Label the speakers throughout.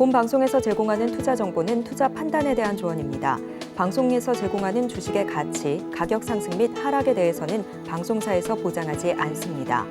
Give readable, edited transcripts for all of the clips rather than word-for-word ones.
Speaker 1: 본 방송에서 제공하는 투자 정보는 투자 판단에 대한 조언입니다. 방송에서 제공하는 주식의 가치, 가격 상승 및 하락에 대해서는 방송사에서 보장하지 않습니다.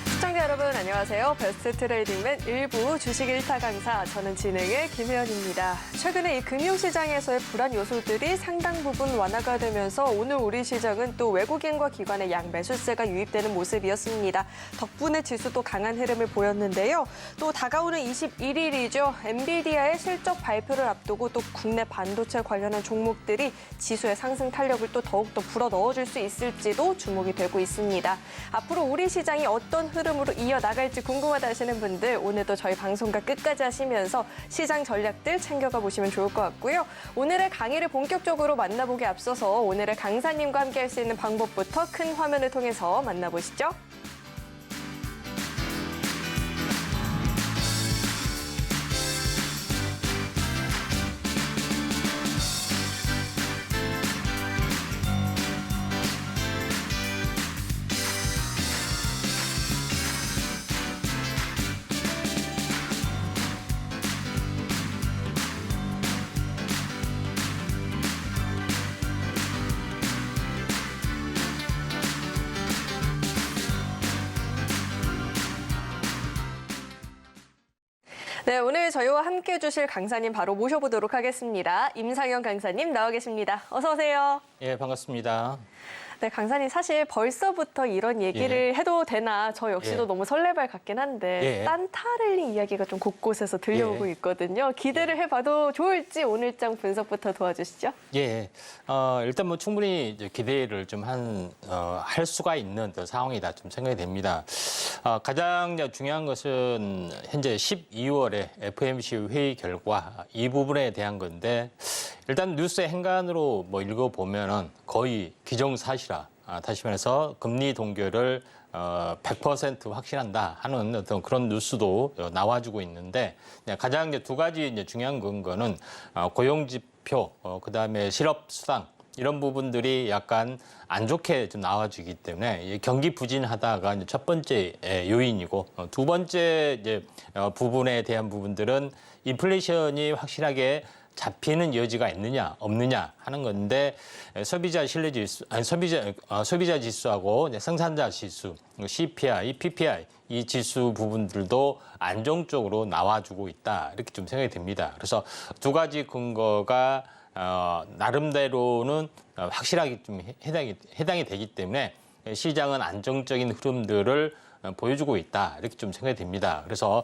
Speaker 2: 시청자 여러분 안녕하세요. 베스트 트레이딩맨 일부 주식 1타 강사, 저는 진행의 김혜연입니다. 최근에 이 금융시장에서의 불안 요소들이 상당 부분 완화가 되면서 오늘 우리 시장은 또 외국인과 기관의 양 매수세가 유입되는 모습이었습니다. 덕분에 지수도 강한 흐름을 보였는데요. 또 다가오는 21일이죠. 엔비디아의 실적 발표를 앞두고 또 국내 반도체 관련한 종목들이 지수의 상승 탄력을 또 더욱더 불어넣어줄 수 있을지도 주목이 되고 있습니다. 앞으로 우리 시장이 어떤 흐름으로 이어나갈지 궁금하다 하시는 분들, 오늘도 저희 방송과 끝까지 하시면서 시장 전략들 챙겨가 보시면 좋을 것 같고요. 오늘의 강의를 본격적으로 만나보기 앞서서 오늘의 강사님과 함께 할 수 있는 방법부터 큰 화면을 통해서 만나보시죠. 네, 오늘 저희와 함께 해주실 강사님 바로 모셔보도록 하겠습니다. 임상현 강사님 나와 계십니다. 어서 오세요.
Speaker 3: 예, 반갑습니다.
Speaker 2: 네, 강사님 사실 벌써부터 이런 얘기를 해도 되나 저 역시도 너무 설레발 같긴 한데 산타랠리 이야기가 좀 곳곳에서 들려오고 있거든요. 기대를 해봐도 좋을지 오늘장 분석부터 도와주시죠.
Speaker 3: 예, 일단 뭐 충분히 이제 기대를 좀 할 수가 있는 상황이다 좀 생각이 됩니다. 가장 중요한 것은 현재 12월에 FOMC 회의 결과 이 부분에 대한 건데, 일단 뉴스의 행간으로 뭐 읽어보면은 거의 기정사실화, 다시 말해서 금리 동결을 100% 확신한다 하는 어떤 그런 뉴스도 나와주고 있는데, 가장 이제 두 가지 이제 중요한 근거는 고용지표, 그다음에 실업수당, 이런 부분들이 약간 안 좋게 좀 나와주기 때문에 경기 부진하다가 이제 첫 번째 요인이고, 두 번째 이제 부분에 대한 부분들은 인플레이션이 확실하게 잡히는 여지가 있느냐 없느냐 하는 건데, 소비자 신뢰지수, 소비자 지수하고 생산자 지수, CPI, PPI 이 지수 부분들도 안정적으로 나와주고 있다, 이렇게 좀 생각이 됩니다. 그래서 두 가지 근거가 나름대로는 확실하게 좀 해당이 되기 때문에 시장은 안정적인 흐름들을 보여주고 있다, 이렇게 좀 생각이 됩니다. 그래서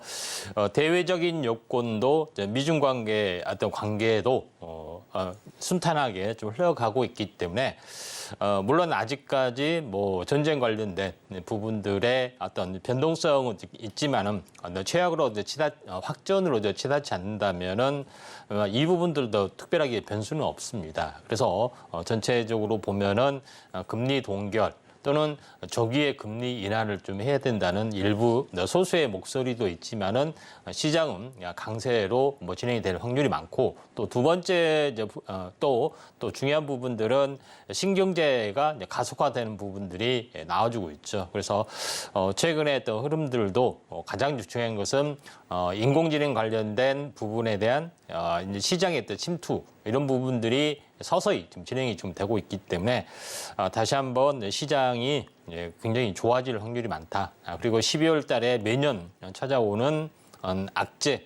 Speaker 3: 대외적인 요건도 미중 관계 어떤 관계도 순탄하게 좀 흘러가고 있기 때문에, 물론 아직까지 뭐 전쟁 관련된 부분들의 어떤 변동성은 있지만은 최악으로 확전으로 치닫지 않는다면은 이 부분들도 특별하게 변수는 없습니다. 그래서 전체적으로 보면은 금리 동결 또는 조기에 금리 인하를 좀 해야 된다는 일부 소수의 목소리도 있지만은 시장은 강세로 뭐 진행이 될 확률이 많고, 또 두 번째 또 중요한 부분들은 신경제가 가속화되는 부분들이 나와주고 있죠. 그래서 최근에 또 흐름들도 가장 중요한 것은 인공지능 관련된 부분에 대한 이제 시장의 또 침투, 이런 부분들이 서서히 좀 진행이 좀 되고 있기 때문에 다시 한번 시장이 굉장히 좋아질 확률이 많다. 그리고 12월 달에 매년 찾아오는 악재,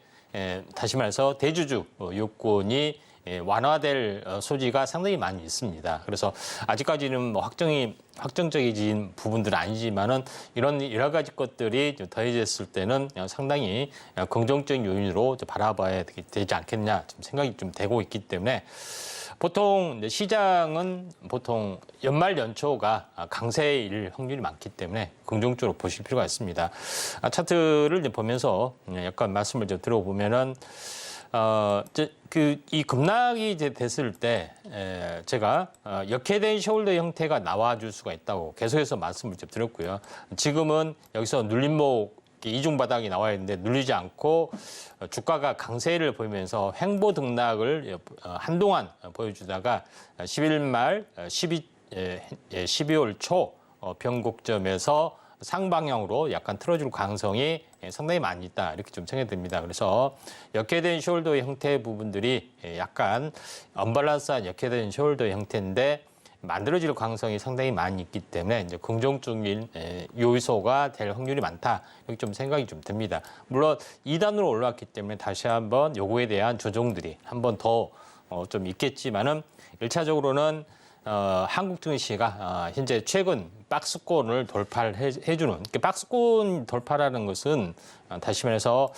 Speaker 3: 다시 말해서 대주주 요건이 완화될 소지가 상당히 많이 있습니다. 그래서 아직까지는 뭐 확정적인 부분들은 아니지만은 이런 여러 가지 것들이 좀 더해졌을 때는 상당히 긍정적인 요인으로 바라봐야 되지 않겠냐 좀 생각이 좀 되고 있기 때문에, 보통 시장은 보통 연말 연초가 강세일 확률이 많기 때문에 긍정적으로 보실 필요가 있습니다. 차트를 보면서 약간 말씀을 좀 들어보면은 이 급락이 이제 됐을 때 제가 역회된 숄더 형태가 나와줄 수가 있다고 계속해서 말씀을 좀 드렸고요. 지금은 여기서 눌림목 이중 바닥이 나와 있는데 눌리지 않고 주가가 강세를 보이면서 횡보 등락을 한동안 보여주다가 11월 말 12월 초 변곡점에서 상방향으로 약간 틀어줄 가능성이 상당히 많이 있다 이렇게 좀 생각이 듭니다. 그래서 역회된 숄더 형태의 부분들이 약간 언밸런스한 역회된 숄더 형태인데 만들어질 가능성이 상당히 많이 있기 때문에 이제 긍정적인 요소가 될 확률이 많다 이렇게 좀 생각이 좀 듭니다. 물론 2단으로 올라왔기 때문에 다시 한번 요거에 대한 조정들이 한 번 더 좀 있겠지만은 1차적으로는 한국 증시가 현재 최근 박스권을 돌파를 해주는 박스권 돌파라는 것은 다시 말해서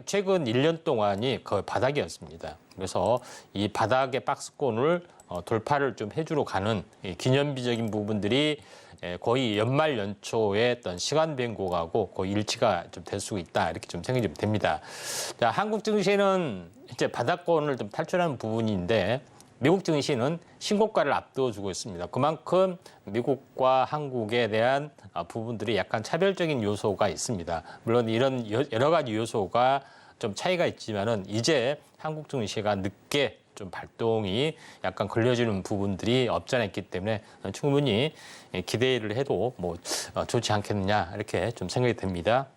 Speaker 3: 최근 1년 동안이 거의 바닥이었습니다. 그래서 이 바닥의 박스권을 돌파를 좀 해주러 가는 기념비적인 부분들이 거의 연말 연초의 어떤 시간 변곡하고 거의 일치가 좀 될 수 있다 이렇게 좀 생각이 좀 됩니다. 자, 한국 증시는 이제 바닥권을 좀 탈출하는 부분인데 미국 증시는 신고가를 앞두어주고 있습니다. 그만큼 미국과 한국에 대한 부분들이 약간 차별적인 요소가 있습니다. 물론 이런 여러 가지 요소가 좀 차이가 있지만은 이제 한국 증시가 늦게 좀 발동이 약간 걸려지는 부분들이 없지 않아 있기 때문에 충분히 기대를 해도 뭐 좋지 않겠느냐 이렇게 좀 생각이 됩니다.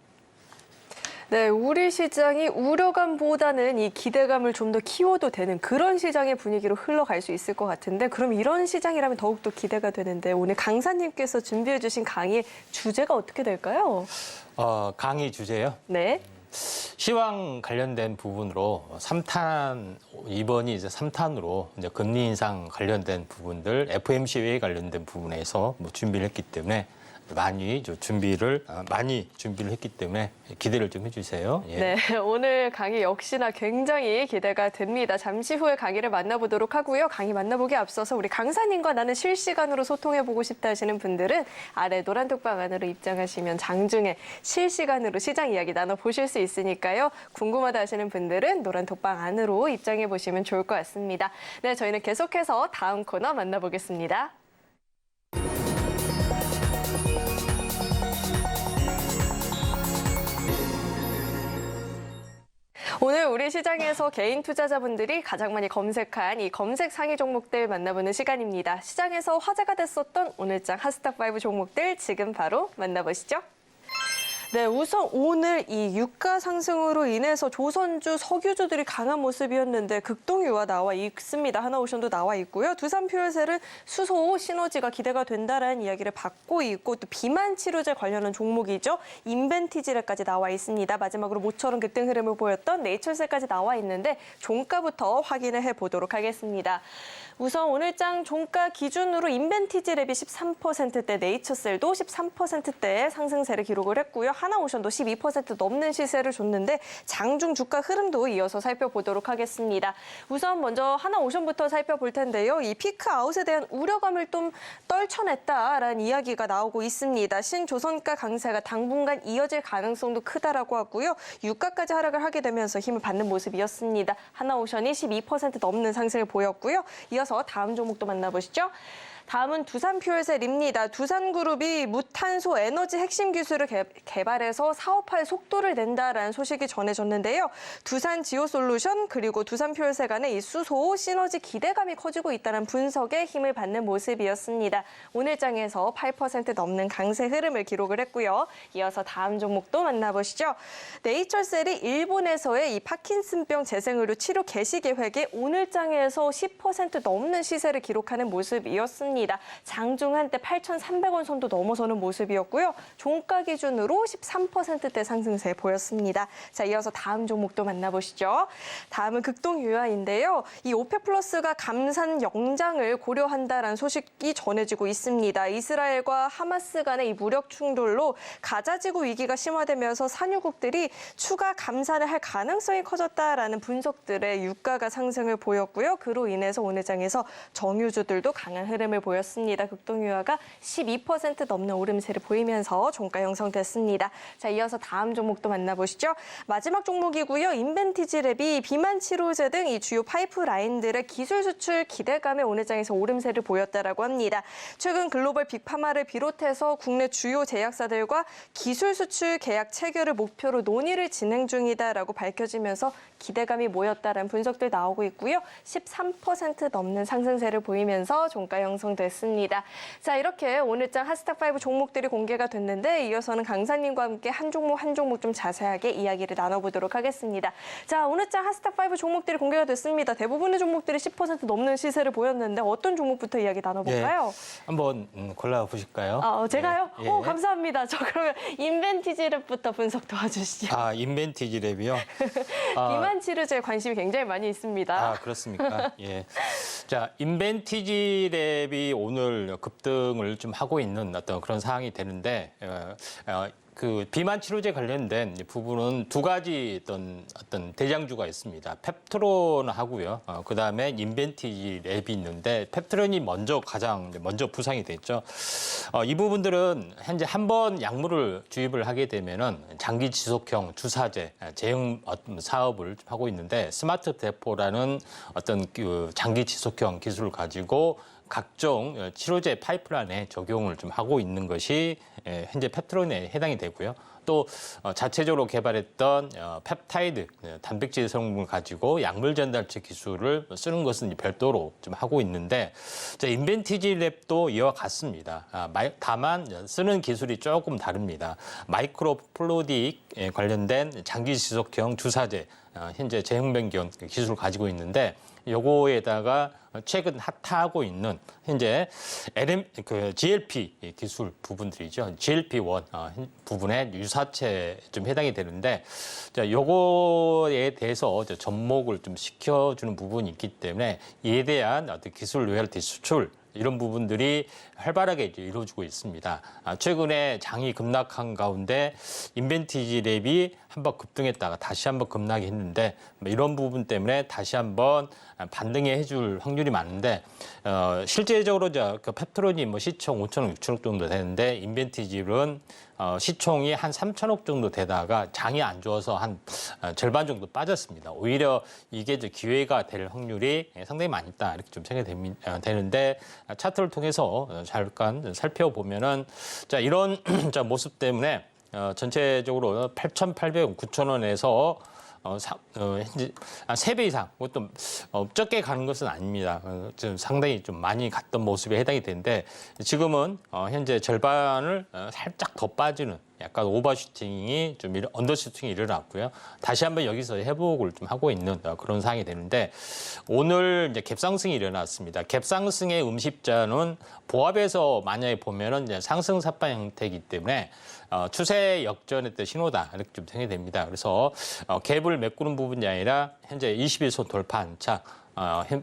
Speaker 2: 네, 우리 시장이 우려감보다는 이 기대감을 좀 더 키워도 되는 그런 시장의 분위기로 흘러갈 수 있을 것 같은데 그럼 이런 시장이라면 더욱더 기대가 되는데 오늘 강사님께서 준비해 주신 강의의 주제가 어떻게 될까요?
Speaker 3: 강의 주제요?
Speaker 2: 네.
Speaker 3: 시황 관련된 부분으로 3탄, 이번이 이제 3탄으로 이제 금리 인상 관련된 부분들, FOMC 회의 관련된 부분에서 뭐 준비를 했기 때문에 많이 준비를 했기 때문에 기대를 좀 해주세요. 예.
Speaker 2: 네, 오늘 강의 역시나 굉장히 기대가 됩니다. 잠시 후에 강의를 만나보도록 하고요. 강의 만나보기 앞서서 우리 강사님과 나는 실시간으로 소통해보고 싶다 하시는 분들은 아래 노란 톡방 안으로 입장하시면 장중에 실시간으로 시장 이야기 나눠보실 수 있으니까요. 궁금하다 하시는 분들은 노란 톡방 안으로 입장해보시면 좋을 것 같습니다. 네, 저희는 계속해서 다음 코너 만나보겠습니다. 오늘 우리 시장에서 개인 투자자분들이 가장 많이 검색한 이 검색 상위 종목들 만나보는 시간입니다. 시장에서 화제가 됐었던 오늘장 핫스탁5 종목들 지금 바로 만나보시죠. 네, 우선 오늘 이 유가 상승으로 인해서 조선주, 석유주들이 강한 모습이었는데 극동유화 나와 있습니다. 하나오션도 나와 있고요. 두산퓨얼셀은 수소 시너지가 기대가 된다라는 이야기를 받고 있고 또 비만 치료제 관련한 종목이죠. 인벤티지레까지 나와 있습니다. 마지막으로 모처럼 급등 흐름을 보였던 네이처셀까지 나와 있는데 종가부터 확인을 해보도록 하겠습니다. 우선 오늘장 종가 기준으로 인벤티지랩이 13%대, 네이처셀도 13%대의 상승세를 기록을 했고요. 하나오션도 12% 넘는 시세를 줬는데 장중 주가 흐름도 이어서 살펴보도록 하겠습니다. 우선 먼저 하나오션부터 살펴볼 텐데요. 이 피크 아웃에 대한 우려감을 좀 떨쳐냈다라는 이야기가 나오고 있습니다. 신조선가 강세가 당분간 이어질 가능성도 크다라고 하고요. 유가까지 하락을 하게 되면서 힘을 받는 모습이었습니다. 하나오션이 12% 넘는 상승을 보였고요. 이어서 다음 종목도 만나보시죠. 다음은 두산퓨얼셀입니다. 두산그룹이 무탄소 에너지 핵심 기술을 개발해서 사업화의 속도를 낸다라는 소식이 전해졌는데요. 두산지오솔루션 그리고 두산퓨얼셀 간의 이 수소 시너지 기대감이 커지고 있다는 분석에 힘을 받는 모습이었습니다. 오늘장에서 8% 넘는 강세 흐름을 기록을 했고요. 이어서 다음 종목도 만나보시죠. 네이처셀이 일본에서의 이 파킨슨병 재생의료 치료 개시 계획에 오늘장에서 10% 넘는 시세를 기록하는 모습이었습니다. 장중 한때 8,300원 선도 넘어서는 모습이었고요. 종가 기준으로 13%대 상승세 보였습니다. 자, 이어서 다음 종목도 만나보시죠. 다음은 극동유화인데요. 이 오펙 플러스가 감산 연장을 고려한다라는 소식이 전해지고 있습니다. 이스라엘과 하마스 간의 이 무력 충돌로 가자지구 위기가 심화되면서 산유국들이 추가 감산을 할 가능성이 커졌다라는 분석들의 유가가 상승을 보였고요. 그로 인해서 오늘 장에서 정유주들도 강한 흐름을 보였습니다. 극동유화가 12% 넘는 오름세를 보이면서 종가 형성됐습니다. 자, 이어서 다음 종목도 만나보시죠. 마지막 종목이고요. 인벤티지랩이 비만 치료제 등 이 주요 파이프라인들의 기술 수출 기대감에 오늘 장에서 오름세를 보였다라고 합니다. 최근 글로벌 빅파마를 비롯해서 국내 주요 제약사들과 기술 수출 계약 체결을 목표로 논의를 진행 중이다라고 밝혀지면서 기대감이 모였다라는 분석들 나오고 있고요. 13% 넘는 상승세를 보이면서 종가 형성 예정됐습니다. 자, 이렇게 오늘장 핫스탁5 종목들이 공개가 됐는데 이어서는 강사님과 함께 한 종목 한 종목 좀 자세하게 이야기를 나눠보도록 하겠습니다. 자, 오늘장 핫스탁5 종목들이 공개가 됐습니다. 대부분의 종목들이 10% 넘는 시세를 보였는데 어떤 종목부터 이야기 나눠볼까요?
Speaker 3: 한번 골라보실까요?
Speaker 2: 제가요?
Speaker 3: 예.
Speaker 2: 감사합니다. 저 그러면 인벤티지랩부터 분석 도와주시죠.
Speaker 3: 인벤티지랩이요?
Speaker 2: 비만 치료제에 관심이 굉장히 많이 있습니다.
Speaker 3: 그렇습니까? 예. 자, 인벤티지랩이 오늘 급등을 좀 하고 있는 어떤 그런 상황이 되는데, 그 비만 치료제 관련된 부분은 두 가지 어떤 대장주가 있습니다. 펩트론하고요. 그다음에 인벤티지랩이 있는데 펩트론이 가장 먼저 부상이 됐죠. 이 부분들은 현재 한 번 약물을 주입을 하게 되면은 장기 지속형 주사제 제형 사업을 하고 있는데 스마트 데포라는 어떤 그 장기 지속형 기술을 가지고 각종 치료제 파이프라인에 적용을 좀 하고 있는 것이 현재 펩트론에 해당이 되고요. 또 자체적으로 개발했던 펩타이드 단백질 성분을 가지고 약물 전달체 기술을 쓰는 것은 별도로 좀 하고 있는데 인벤티지랩도 이와 같습니다. 다만 쓰는 기술이 조금 다릅니다. 마이크로 플루이딕 관련된 장기 지속형 주사제 현재 제형 변경 기술을 가지고 있는데 요거에다가 최근 핫하고 있는 현재 GLP 기술 부분들이죠. GLP-1 부분의 유사체 좀 해당이 되는데 요거에 대해서 접목을 좀 시켜주는 부분이 있기 때문에 이에 대한 어떤 기술 로열티 수출 이런 부분들이 활발하게 이루어지고 있습니다. 최근에 장이 급락한 가운데 인벤티지랩이 한번 급등했다가 다시 한번 급락이 했는데 이런 부분 때문에 다시 한번 반등해 줄 확률이 많은데 실제적으로 그 펩트론이 시총 5천억, 6천억 정도 되는데 인벤티지랩은 시총이 한 3천억 정도 되다가 장이 안 좋아서 한 절반 정도 빠졌습니다. 오히려 이게 기회가 될 확률이 상당히 많이 있다 이렇게 좀 생각이 되는데 차트를 통해서 잠깐 살펴보면은 이런 모습 때문에 전체적으로 8,800원, 9,000원에서 현재 3배 이상, 그것도 적게 가는 것은 아닙니다. 좀 상당히 좀 많이 갔던 모습에 해당이 되는데 지금은 현재 절반을 살짝 더 빠지는 약간 오버슈팅이 좀 언더슈팅이 일어났고요. 다시 한번 여기서 회복을 좀 하고 있는 그런 상황이 되는데 오늘 이제 갭상승이 일어났습니다. 갭상승의 음십자는 보합에서 만약에 보면은 이제 상승 삿바 형태이기 때문에 추세 역전의 신호다 이렇게 좀 생각이 됩니다. 그래서 갭을 메꾸는 부분이 아니라 현재 21선 돌파 안착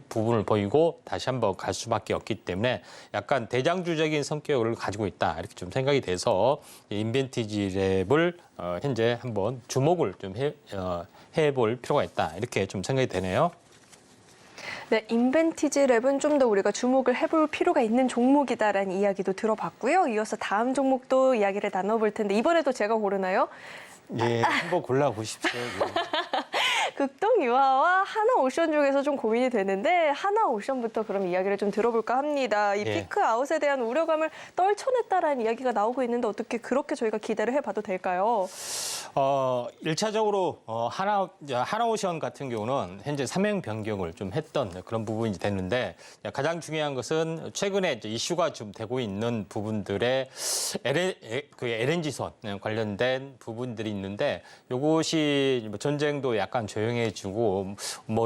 Speaker 3: 부분을 보이고 다시 한번 갈 수밖에 없기 때문에 약간 대장주적인 성격을 가지고 있다 이렇게 좀 생각이 돼서 인벤티지랩을 현재 한번 주목을 좀 해볼 필요가 있다 이렇게 좀 생각이 되네요.
Speaker 2: 네, 인벤티지랩은 좀 더 우리가 주목을 해볼 필요가 있는 종목이다라는 이야기도 들어봤고요. 이어서 다음 종목도 이야기를 나눠볼 텐데 이번에도 제가 고르나요?
Speaker 3: 예, 한번 골라보십시오.
Speaker 2: 극동유화와 하나오션 중에서 좀 고민이 되는데 하나오션부터 그럼 이야기를 좀 들어볼까 합니다. 이
Speaker 3: 예.
Speaker 2: 피크아웃에 대한 우려감을 떨쳐냈다라는 이야기가 나오고 있는데 어떻게 그렇게 저희가 기대를 해봐도 될까요?
Speaker 3: 1차적으로 하나오션 같은 경우는 현재 사명 변경을 좀 했던 그런 부분이 됐는데 가장 중요한 것은 최근에 이제 이슈가 좀 되고 있는 부분들의 LNG선 관련된 부분들이 있는데 이것이 전쟁도 약간 조용해지고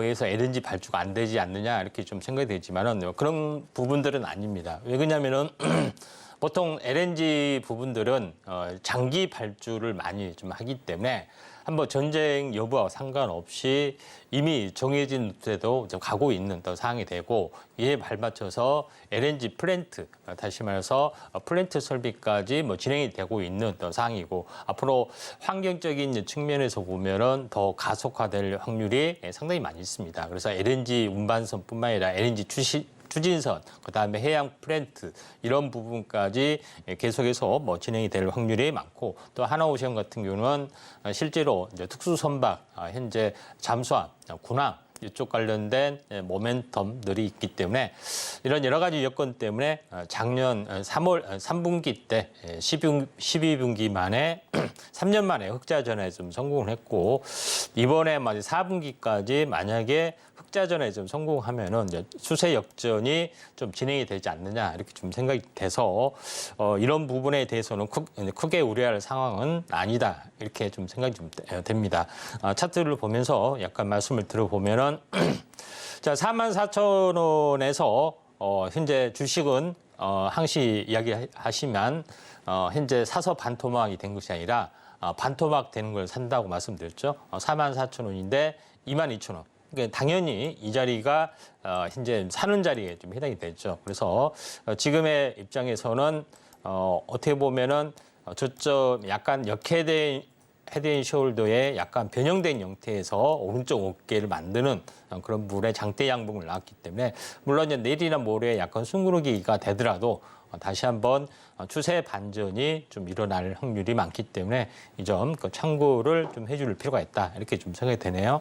Speaker 3: 해서 LNG 발주가 안 되지 않느냐 이렇게 좀 생각이 되지만은 그런 부분들은 아닙니다. 왜 그러냐면은 보통 LNG 부분들은 장기 발주를 많이 좀 하기 때문에 한번 전쟁 여부와 상관없이 이미 정해진 루트에도 가고 있는 상황이 되고 이에 발맞춰서 LNG 플랜트, 다시 말해서 플랜트 설비까지 진행이 되고 있는 상황이고 앞으로 환경적인 측면에서 보면은 더 가속화될 확률이 상당히 많이 있습니다. 그래서 LNG 운반선뿐만 아니라 LNG 추진선, 그다음에 해양 플랜트 이런 부분까지 계속해서 진행이 될 확률이 많고 또 하나오션 같은 경우는 실제로 이제 특수선박 현재 잠수함, 군함 이쪽 관련된 모멘텀들이 있기 때문에 이런 여러 가지 여건 때문에 작년 3분기 때 12분기 만에 3년 만에 흑자 전환에 좀 성공을 했고 이번에 4분기까지 만약에 흑자 전환에 좀 성공하면은 이제 수세 역전이 좀 진행이 되지 않느냐 이렇게 좀 생각이 돼서 이런 부분에 대해서는 크게 우려할 상황은 아니다 이렇게 좀 생각이 좀 됩니다. 차트를 보면서 약간 말씀을 들어보면은 자 44,000원에서 현재 주식은 항시 이야기하시면 현재 사서 반토막이 된 것이 아니라 반토막 되는 걸 산다고 말씀드렸죠. 44,000원인데 22,000원. 그러니까 당연히 이 자리가 현재 사는 자리에 좀 해당이 되죠. 그래서 지금의 입장에서는 어떻게 보면은 저점 약간 역헤드인 숄더의 약간 변형된 형태에서 오른쪽 어깨를 만드는 그런 부분에 장대 양봉을 나왔기 때문에 물론 이제 내일이나 모레 약간 숨구르기가 되더라도 다시 한번 추세 반전이 좀 일어날 확률이 많기 때문에 이 점 참고를 좀 해줄 필요가 있다 이렇게 좀 생각이 되네요.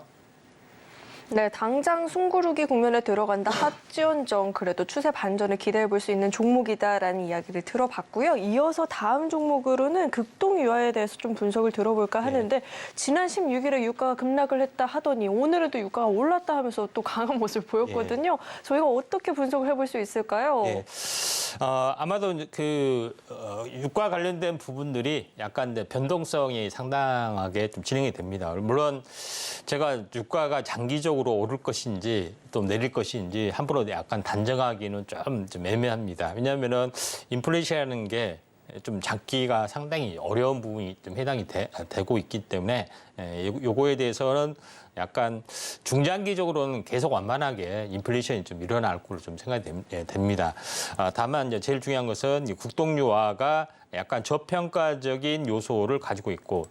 Speaker 2: 네, 당장 숨구르기 국면에 들어간다 핫지원정 그래도 추세 반전을 기대해 볼 수 있는 종목이다라는 이야기를 들어봤고요. 이어서 다음 종목으로는 극동유화에 대해서 좀 분석을 들어볼까 하는데 지난 16일에 유가가 급락을 했다 하더니 오늘은 또 유가가 올랐다 하면서 또 강한 모습을 보였거든요. 저희가 어떻게 분석을 해볼 수 있을까요?
Speaker 3: 아마도 유가 관련된 부분들이 약간 변동성이 상당하게 좀 진행이 됩니다. 물론 제가 유가가 장기적으로 오를 것인지 또 내릴 것인지 함부로 약간 단정하기는 좀 애매합니다. 왜냐하면은 인플레이션이라는 게 좀 잡기가 상당히 어려운 부분이 좀 해당이 되고 있기 때문에 요거에 대해서는 약간 중장기적으로는 계속 완만하게 인플레이션이 좀 일어날 걸로 좀 생각이 됩니다. 다만 이제 제일 중요한 것은 국동유화가 약간 저평가적인 요소를 가지고 있고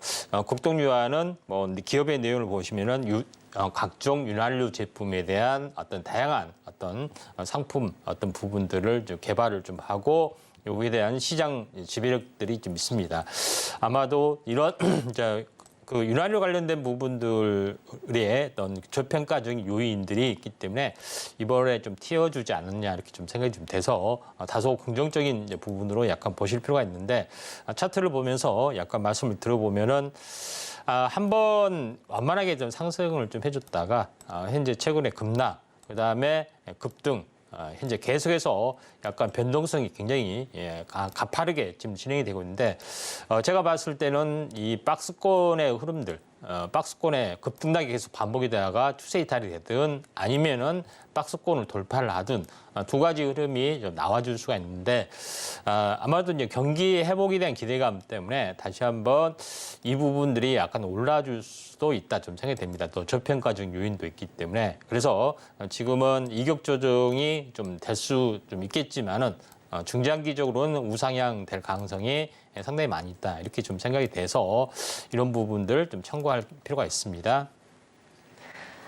Speaker 3: 국동유화는 뭐 기업의 내용을 보시면은 각종 윤활유 제품에 대한 어떤 다양한 어떤 상품 어떤 부분들을 좀 개발을 좀 하고 여기에 대한 시장 지배력들이 좀 있습니다. 아마도 이런 그 윤활유 관련된 부분들의 어떤 저평가적인 요인들이 있기 때문에 이번에 좀 튀어주지 않느냐 이렇게 좀 생각이 좀 돼서 다소 긍정적인 부분으로 약간 보실 필요가 있는데 차트를 보면서 약간 말씀을 들어보면은 한번 완만하게 좀 상승을 좀 해줬다가 현재 최근에 급락, 그다음에 급등. 현재 계속해서 약간 변동성이 굉장히 가파르게 지금 진행이 되고 있는데 제가 봤을 때는 이 박스권의 흐름들, 박스권의 급등락이 계속 반복이 되다가 추세 이탈이 되든 아니면은 박스권을 돌파를 하든 두 가지 흐름이 좀 나와줄 수가 있는데 아마도 이제 경기 회복에 대한 기대감 때문에 다시 한번 이 부분들이 약간 올라줄 수도 있다 좀 생각이 됩니다. 또 저평가적 요인도 있기 때문에 그래서 지금은 이격 조정이 좀 될 수 좀 있겠지만은 중장기적으로는 우상향 될 가능성이 상당히 많이 있다. 이렇게 좀 생각이 돼서 이런 부분들 좀 참고할 필요가 있습니다.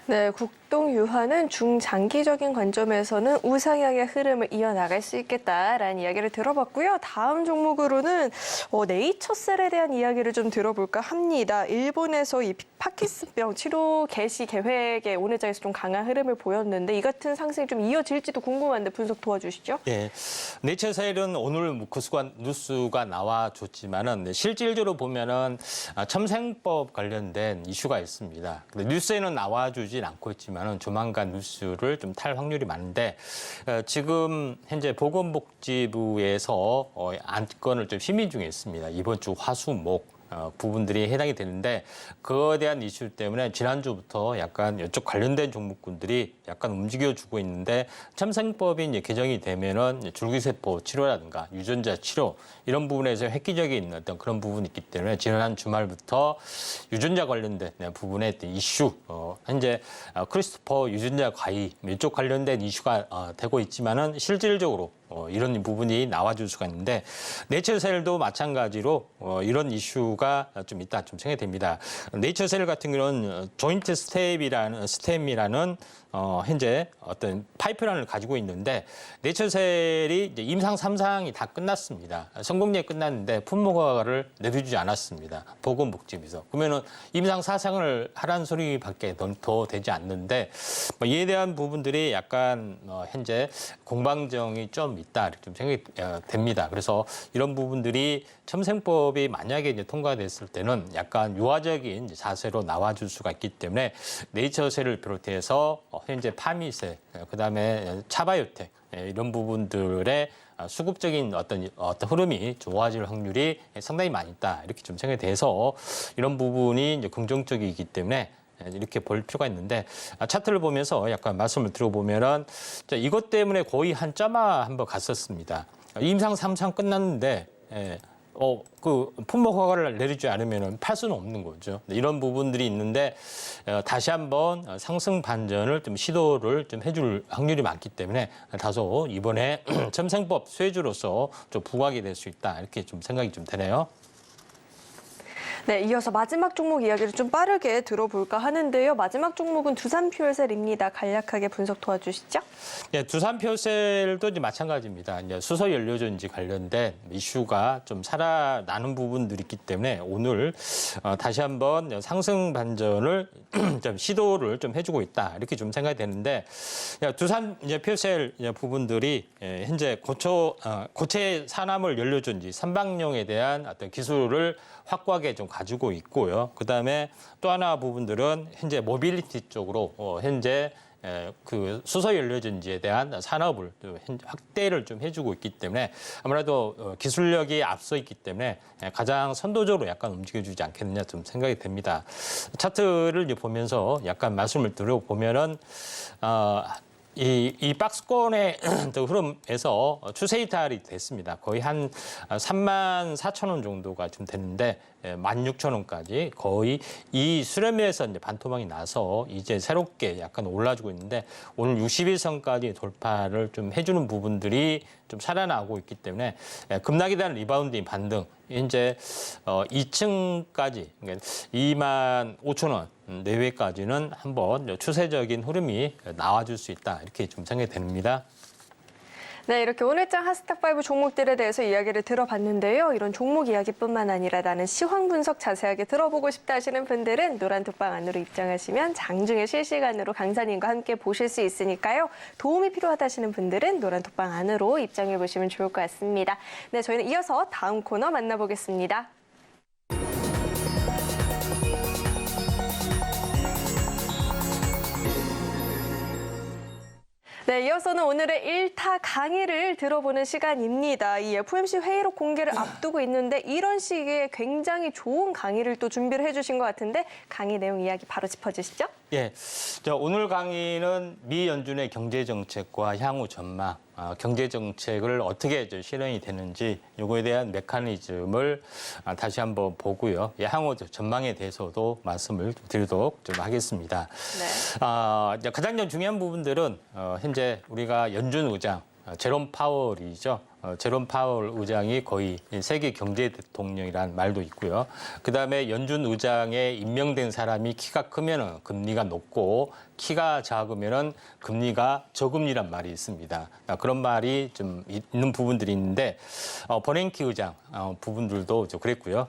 Speaker 2: 네, 국동유화는 중장기적인 관점에서는 우상향의 흐름을 이어나갈 수 있겠다라는 이야기를 들어봤고요. 다음 종목으로는 네이처셀에 대한 이야기를 좀 들어볼까 합니다. 일본에서 이 파킨슨병 치료 개시 계획에 오늘 장에서 좀 강한 흐름을 보였는데 이 같은 상승이 좀 이어질지도 궁금한데 분석 도와주시죠.
Speaker 3: 네, 네이처셀은 오늘 뉴스가 나와줬지만은 실질적으로 보면은 첨생법 관련된 이슈가 있습니다. 근데 뉴스에는 나와주진 않고 있지만은 조만간 뉴스를 좀 탈 확률이 많은데 지금 현재 보건복지부에서 안건을 좀 심의 중에 있습니다. 이번 주 화, 수, 목. 부분들이 해당이 되는데 그거에 대한 이슈 때문에 지난주부터 약간 이쪽 관련된 종목군들이 약간 움직여주고 있는데 첨생법이 이제 개정이 되면은 줄기세포 치료라든가 유전자 치료 이런 부분에서 획기적인 어떤 그런 부분이 있기 때문에 지난 주말부터 유전자 관련된 부분에 이슈 현재 크리스토퍼 유전자 과이 이쪽 관련된 이슈가 되고 있지만은 실질적으로 이런 부분이 나와줄 수가 있는데 네이처셀도 마찬가지로 이런 이슈가 수가 좀 있다 좀 생각이 됩니다. 네이처셀 같은 경우는 조인트 스템이라는 현재 어떤 파이프라인을 가지고 있는데 네이처셀이 이제 임상 3상이 다 끝났습니다. 성공리에 끝났는데 품목 허가를 내려주지 않았습니다. 보건복지부에서. 그러면은 임상 4상을 하라는 소리밖에 더 되지 않는데 이에 대한 부분들이 약간 현재 공방정이 좀 있다 이렇게 좀 생각이 됩니다. 그래서 이런 부분들이 첨생법이 만약에 이제 통과됐을 때는 약간 유화적인 자세로 나와줄 수가 있기 때문에 네이처셀을 비롯해서 현재 파미세, 그다음에 차바이오텍 이런 부분들의 수급적인 어떤 흐름이 좋아질 확률이 상당히 많이 있다 이렇게 좀 생각이 돼서 이런 부분이 이제 긍정적이기 때문에 이렇게 볼 필요가 있는데 차트를 보면서 약간 말씀을 드려보면은 이것 때문에 거의 한 점화 한번 갔었습니다. 임상 3상 끝났는데 그 품목 허가를 내리지 않으면 팔 수는 없는 거죠. 이런 부분들이 있는데 다시 한번 상승 반전을 좀 시도를 좀 해줄 확률이 많기 때문에 다소 이번에 첨생법 수혜주로서 좀 부각이 될 수 있다 이렇게 좀 생각이 좀 되네요.
Speaker 2: 네, 이어서 마지막 종목 이야기를 좀 빠르게 들어볼까 하는데요. 마지막 종목은 두산퓨얼셀입니다. 간략하게 분석 도와주시죠.
Speaker 3: 예, 두산퓨얼셀도 이제 마찬가지입니다. 이제 수소 연료전지 관련된 이슈가 좀 살아나는 부분들이 있기 때문에 오늘 다시 한번 상승 반전을 좀 시도를 좀 해주고 있다 이렇게 좀 생각이 되는데 두산 이제 퓨얼셀 부분들이 현재 고체 산화물 연료전지 선박용에 대한 어떤 기술을 확고하게 좀 가지고 있고요. 그다음에 또 하나 부분들은 현재 모빌리티 쪽으로 현재 그 수소 연료전지에 대한 산업을 확대를 좀 해주고 있기 때문에 아무래도 기술력이 앞서 있기 때문에 가장 선도적으로 약간 움직여주지 않겠느냐 좀 생각이 됩니다. 차트를 이제 보면서 약간 말씀을 드려보면은 이 박스권의 흐름에서 추세 이탈이 됐습니다. 거의 한 34,000원 정도가 좀 됐는데 16,000원까지 거의 이 수렴에서 이제 반토막이 나서 이제 새롭게 약간 올라주고 있는데 오늘 61선까지 돌파를 좀 해주는 부분들이 좀 살아나고 있기 때문에 급락에 대한 리바운딩 반등 현재 2층까지 25,000원 내외까지는 한번 추세적인 흐름이 나와줄 수 있다 이렇게 좀 생각이 됩니다.
Speaker 2: 네, 이렇게 오늘장 핫스탁5 종목들에 대해서 이야기를 들어봤는데요. 이런 종목 이야기뿐만 아니라 나는 시황 분석 자세하게 들어보고 싶다 하시는 분들은 노란톡방 안으로 입장하시면 장중에 실시간으로 강사님과 함께 보실 수 있으니까요. 도움이 필요하다 하시는 분들은 노란톡방 안으로 입장해 보시면 좋을 것 같습니다. 네, 저희는 이어서 다음 코너 만나보겠습니다. 네, 이어서는 오늘의 1타 강의를 들어보는 시간입니다. 이 FOMC 회의록 공개를 앞두고 있는데 이런 시기에 굉장히 좋은 강의를 또 준비를 해주신 것 같은데 강의 내용 이야기 바로 짚어주시죠.
Speaker 3: 예, 오늘 강의는 미 연준의 경제 정책과 향후 전망, 경제 정책을 어떻게 실현이 되는지 요거에 대한 메커니즘을 다시 한번 보고요. 향후 전망에 대해서도 말씀을 드리도록 좀 하겠습니다.
Speaker 2: 네.
Speaker 3: 가장 중요한 부분들은 현재 우리가 연준 의장 제롬 파월이죠. 제롬 파월 의장이 거의 세계 경제 대통령이라는 말도 있고요. 그다음에 연준 의장에 임명된 사람이 키가 크면은 금리가 높고 키가 작으면은 금리가 저금리란 말이 있습니다. 그런 말이 좀 있는 부분들이 있는데 버냉키 의장 부분들도 좀 그랬고요.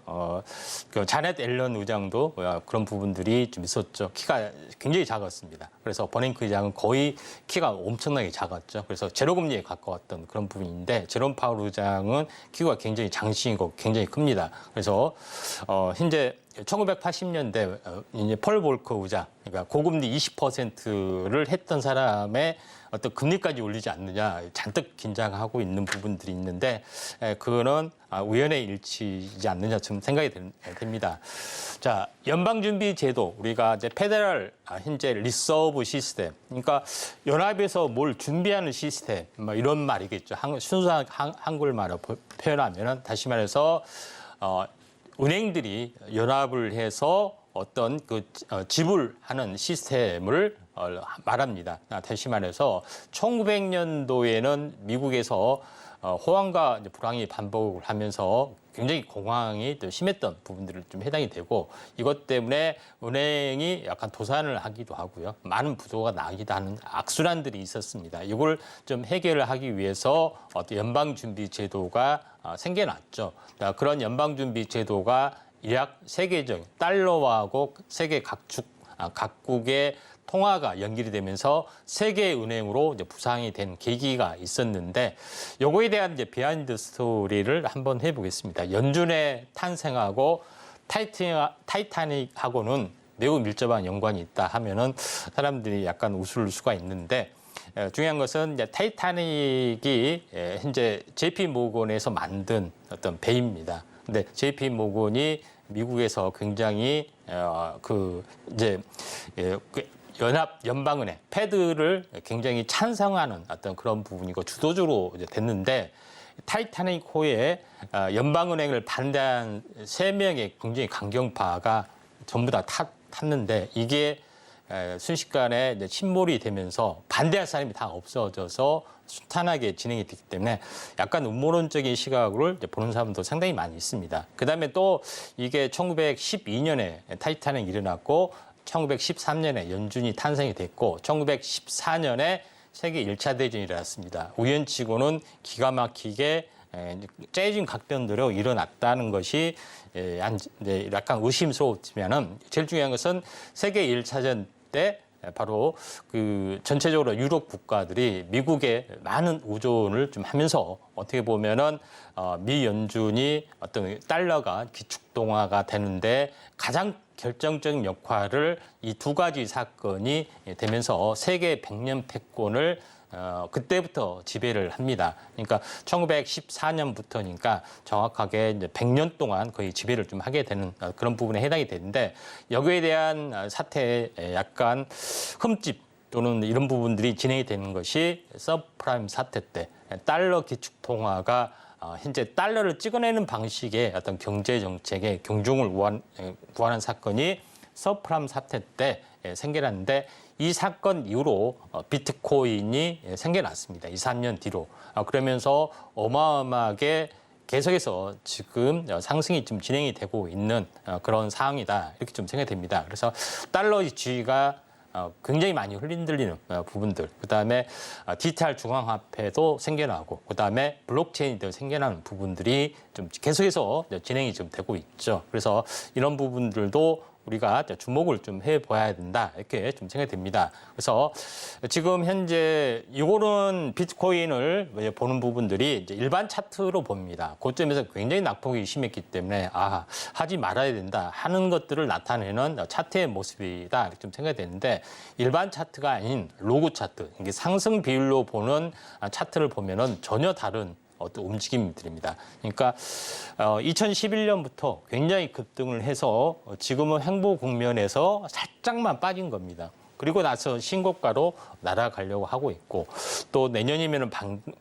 Speaker 3: 그 자넷 앨런 의장도 그런 부분들이 좀 있었죠. 키가 굉장히 작았습니다. 그래서 버냉키 의장은 거의 키가 엄청나게 작았죠. 그래서 제로금리에 가까웠던 그런 부분인데 제롬 파월 의장은 키가 굉장히 장신이고 굉장히 큽니다. 그래서 현재 1980년대 이제 펄 볼커 의장, 그러니까 고금리 20%를 했던 사람의 어떤 금리까지 올리지 않느냐 잔뜩 긴장하고 있는 부분들이 있는데 그거는 우연의 일치이지 않느냐 좀 생각이 됩니다. 자, 연방준비제도 우리가 이제 페더럴 현재 리서브 시스템, 그러니까 연합에서 뭘 준비하는 시스템, 뭐 이런 말이겠죠. 순수한 한글말로 표현하면은 다시 말해서 은행들이 연합을 해서 어떤 그 지불하는 시스템을 말합니다. 다시 말해서 1900년도에는 미국에서 호황과 이제 불황이 반복을 하면서 굉장히 공황이 또 심했던 부분들을 좀 해당이 되고 이것 때문에 은행이 약간 도산을 하기도 하고요. 많은 부도가 나기도 하는 악순환들이 있었습니다. 이걸 좀 해결을 하기 위해서 어떤 연방준비제도가 생겨났죠. 그런 연방준비제도가 약 세계적 달러하고 세계 각국의 통화가 연결이 되면서 세계은행으로 이제 부상이 된 계기가 있었는데 요거에 대한 이제 비하인드 스토리를 한번 해보겠습니다. 연준의 탄생하고 타이타닉하고는 매우 밀접한 연관이 있다 하면은 사람들이 약간 웃을 수가 있는데 중요한 것은 이제 타이타닉이 현재 JP 모건에서 만든 어떤 배입니다. 근데 JP 모건이 미국에서 굉장히 연방은행 패드를 굉장히 찬성하는 어떤 그런 부분이고 주도주로 이제 됐는데 타이타닉호에 연방은행을 반대한 3명의 굉장히 강경파가 전부 다 탔는데 이게 순식간에 이제 침몰이 되면서 반대할 사람이 다 없어져서 순탄하게 진행이 됐기 때문에 약간 음모론적인 시각을 보는 사람도 상당히 많이 있습니다. 그다음에 또 이게 1912년에 타이타닉이 일어났고 1913년에 연준이 탄생이 됐고 1914년에 세계 1차 대전이 일어났습니다. 우연치고는 기가 막히게 재진 각변대로 일어났다는 것이 약간 의심스러웠지만은 제일 중요한 것은 세계 1차전 때 바로 그 전체적으로 유럽 국가들이 미국에 많은 의존을 좀 하면서 어떻게 보면은 미 연준이 어떤 달러가 기축통화가 되는데 가장 결정적인 역할을 이 두 가지 사건이 되면서 세계 100년 패권을 그때부터 지배를 합니다. 그러니까 1914년부터니까 정확하게 이제 100년 동안 거의 지배를 좀 하게 되는 그런 부분에 해당이 되는데 여기에 대한 사태에 약간 흠집 또는 이런 부분들이 진행이 되는 것이 서프라임 사태 때 달러 기축 통화가 현재 달러를 찍어내는 방식의 어떤 경제 정책의 경종을 구하는 사건이 서프라임 사태 때 생겨났는데 이 사건 이후로 비트코인이 생겨났습니다. 2, 3년 뒤로. 그러면서 어마어마하게 계속해서 지금 상승이 좀 진행이 되고 있는 그런 상황이다. 이렇게 좀 생각이 됩니다. 그래서 달러의 지위가 굉장히 많이 흔들리는 부분들, 그다음에 디지털 중앙화폐도 생겨나고, 그다음에 블록체인도 생겨나는 부분들이 좀 계속해서 진행이 좀 되고 있죠. 그래서 이런 부분들도 우리가 주목을 좀 해봐야 된다 이렇게 좀 생각이 됩니다. 그래서 지금 현재 이거는 비트코인을 보는 부분들이 이제 일반 차트로 봅니다. 고점에서 굉장히 낙폭이 심했기 때문에 하지 말아야 된다 하는 것들을 나타내는 차트의 모습이다 이렇게 좀 생각이 되는데 일반 차트가 아닌 로그 차트, 이게 상승 비율로 보는 차트를 보면은 전혀 다른 어떤 움직임들입니다. 그러니까 2011년부터 굉장히 급등을 해서 지금은 횡보 국면에서 살짝만 빠진 겁니다. 그리고 나서 신고가로 날아가려고 하고 있고 또 내년이면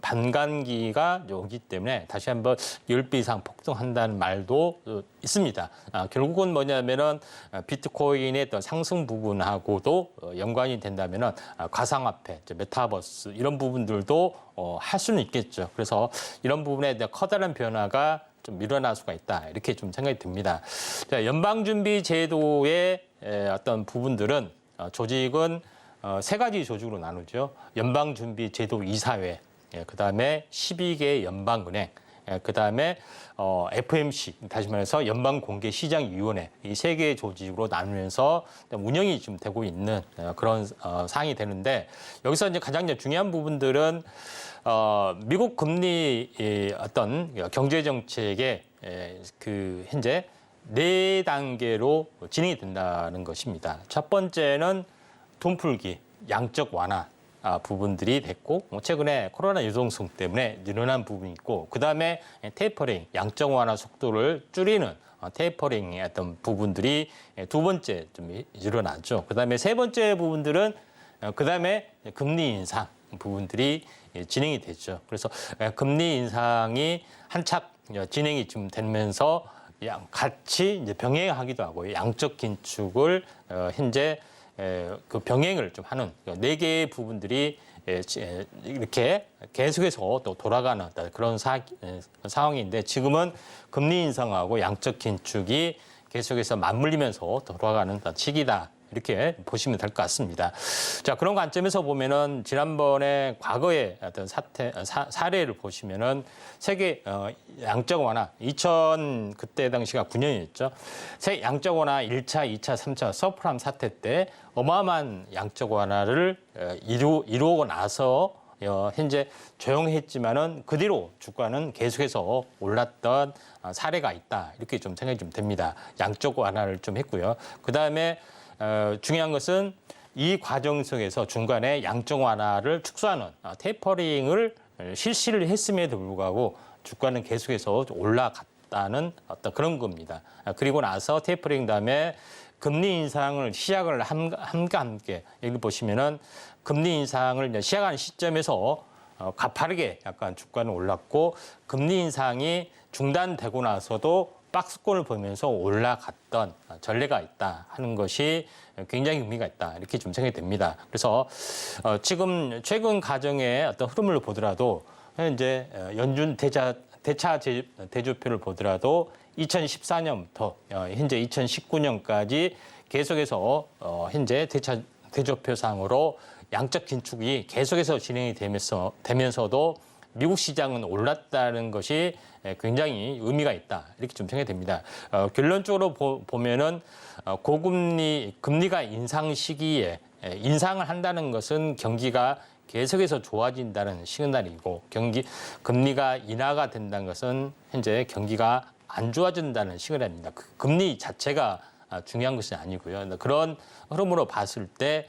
Speaker 3: 반감기가 오기 때문에 다시 한번 10배 이상 폭등한다는 말도 있습니다. 결국은 뭐냐면은 비트코인의 어떤 상승 부분하고도 연관이 된다면은 가상화폐, 메타버스 이런 부분들도 할 수는 있겠죠. 그래서 이런 부분에 대한 커다란 변화가 좀 일어날 수가 있다. 이렇게 좀 생각이 듭니다. 자, 연방준비제도의 어떤 부분들은 조직은 세 가지 조직으로 나누죠. 연방준비제도 이사회, 그다음에 12개 연방은행, 그다음에 FMC, 다시 말해서 연방공개시장위원회 이 세 개의 조직으로 나누면서 운영이 좀 되고 있는 그런 상황이 되는데 여기서 이제 가장 중요한 부분들은 미국 금리 어떤 경제 정책의 그 현재 4단계로 진행이 된다는 것입니다. 첫 번째는 돈 풀기, 양적 완화 부분들이 됐고 최근에 코로나 유동성 때문에 늘어난 부분이 있고 그다음에 테이퍼링, 양적 완화 속도를 줄이는 테이퍼링의 어떤 부분들이 두 번째 좀 일어났죠. 그다음에 세 번째 부분들은 그다음에 금리 인상 부분들이 진행이 됐죠. 그래서 금리 인상이 한참 진행이 좀 되면서 같이 이제 병행하기도 하고 양적 긴축을 현재 그 병행을 좀 하는 4개의 부분들이 이렇게 계속해서 또 돌아가는 그런 상황인데 지금은 금리 인상하고 양적 긴축이 계속해서 맞물리면서 돌아가는 시기다. 이렇게 보시면 될 것 같습니다. 자, 그런 관점에서 보면은 지난번에 과거의 어떤 사례를 보시면은 세계 양적 완화 2000 그때 당시가 9년이었죠. 세계 양적 완화 1차, 2차, 3차 서프라임 사태 때 어마어마한 양적 완화를 이루고 나서 현재 조용했지만은 그 뒤로 주가는 계속해서 올랐던 사례가 있다. 이렇게 좀 생각이 좀 됩니다. 양적 완화를 좀 했고요. 그다음에 중요한 것은 이 과정 속에서 중간에 양적 완화를 축소하는 테이퍼링을 실시를 했음에도 불구하고 주가는 계속해서 올라갔다는 어떤 그런 겁니다. 그리고 나서 테이퍼링 다음에 금리 인상을 시작을 함과 함께 여기 보시면은 금리 인상을 시작하는 시점에서 가파르게 약간 주가는 올랐고 금리 인상이 중단되고 나서도 박스권을 보면서 올라갔던 전례가 있다 하는 것이 굉장히 의미가 있다 이렇게 좀 생각이 됩니다. 그래서 지금 최근 과정의 어떤 흐름을 보더라도 현재 연준 대차 대조표를 보더라도 2014년부터 현재 2019년까지 계속해서 현재 대차 대조표상으로 양적 긴축이 계속해서 진행이 되면서도 미국 시장은 올랐다는 것이 굉장히 의미가 있다. 이렇게 좀 생각이 됩니다. 결론적으로 보면은 금리가 인상 시기에 인상을 한다는 것은 경기가 계속해서 좋아진다는 시그널이고 금리가 인하가 된다는 것은 현재 경기가 안 좋아진다는 시그널입니다. 금리 자체가 중요한 것이 아니고요. 그런 흐름으로 봤을 때